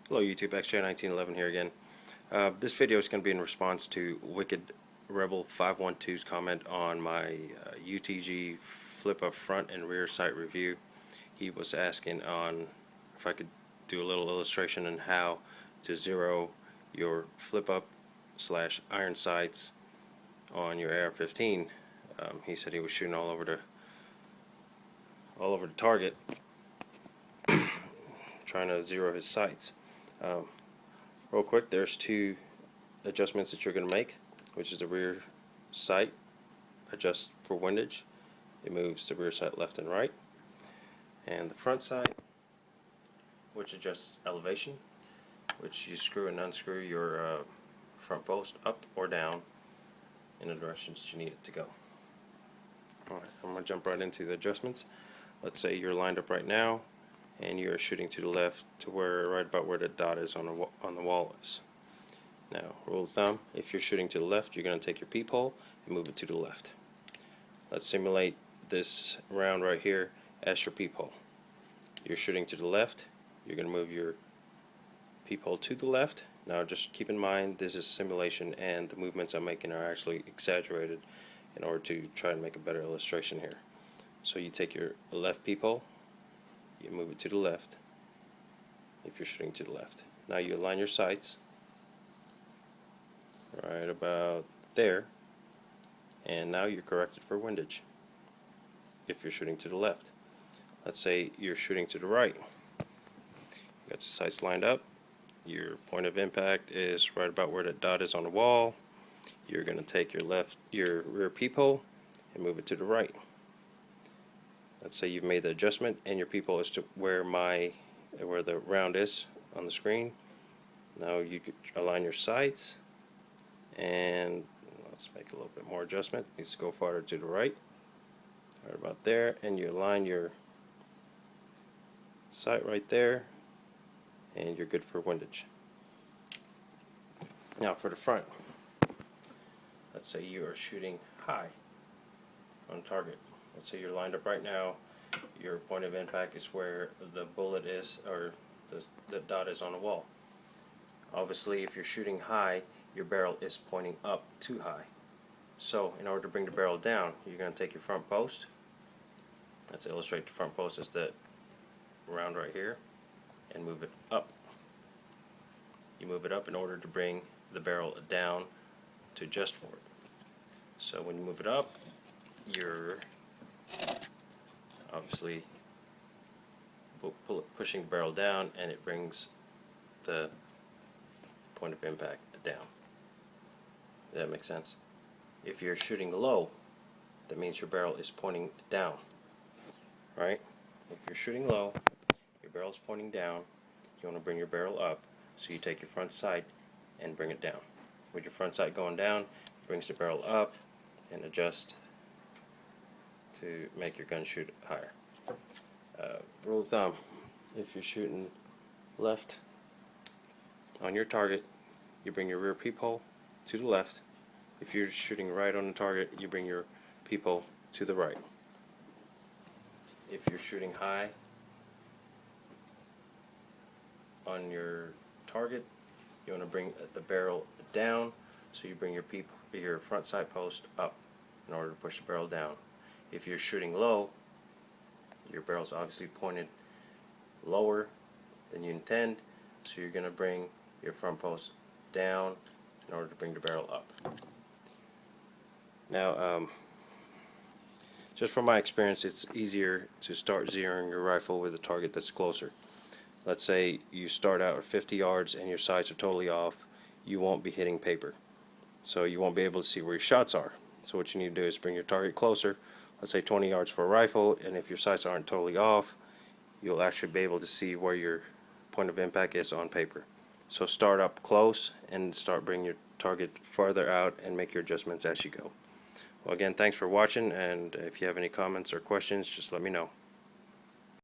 Hello YouTube, XJ1911 here again. This video is going to be in response to Wicked Rebel 512's comment on my UTG flip up front and rear sight review. He was asking on if I could do a little illustration on how to zero your flip up / iron sights on your AR-15. He said he was shooting all over the target trying to zero his sights. Real quick, there's two adjustments that you're going to make, which is the rear sight adjust for windage. It moves the rear sight left and right, and the front sight, which adjusts elevation, which you screw and unscrew your front post up or down in the directions you need it to go. Alright, I'm going to jump right into the adjustments. Let's say you're lined up right now and you're shooting to the left to where right about where the dot is on the wall is. Now, rule of thumb, if you're shooting to the left, you're going to take your peephole and move it to the left. Let's simulate this round right here as your peephole. You're shooting to the left, you're going to move your peephole to the left. Now just keep in mind this is simulation and the movements I'm making are actually exaggerated in order to try and make a better illustration here. So you take your left peephole, you move it to the left if you're shooting to the left. Now you align your sights right about there, and now you're corrected for windage if you're shooting to the left. Let's say you're shooting to the right. You got your sights lined up, your point of impact is right about where the dot is on the wall. You're going to take your rear peephole and move it to the right. Let's say you've made the adjustment and your peephole is to where the round is on the screen. Now you could align your sights, and let's make a little bit more adjustment. It needs to go farther to the right about there, and you align your sight right there, and you're good for windage. Now for the front, let's say you are shooting high on target. Let's say you're lined up right now, your point of impact is where the bullet is, or the dot is on the wall. Obviously if you're shooting high, your barrel is pointing up too high. So in order to bring the barrel down, you're going to take your front post. Let's illustrate the front post as that round right here, and move it up. You move it up in order to bring the barrel down to adjust for it. So when you move it up, you're obviously pushing the barrel down, and it brings the point of impact down. Does that make sense? If you're shooting low, that means your barrel is pointing down, right? If you're shooting low, your barrel is pointing down, you want to bring your barrel up, so you take your front sight and bring it down. With your front sight going down, it brings the barrel up and adjust to make your gun shoot higher. Rule of thumb, if you're shooting left on your target, you bring your rear peephole to the left. If you're shooting right on the target, you bring your peephole to the right. If you're shooting high on your target, you want to bring the barrel down, so you bring your front sight post up in order to push the barrel down. If you're shooting low, your barrel's obviously pointed lower than you intend, so you're going to bring your front post down in order to bring the barrel up. Now, just from my experience, it's easier to start zeroing your rifle with a target that's closer. Let's say you start out at 50 yards and your sights are totally off. You won't be hitting paper, so you won't be able to see where your shots are. So what you need to do is bring your target closer. Let's say 20 yards for a rifle, and if your sights aren't totally off, you'll actually be able to see where your point of impact is on paper. So start up close and start bringing your target farther out and make your adjustments as you go. Well, again, thanks for watching, and if you have any comments or questions, just let me know.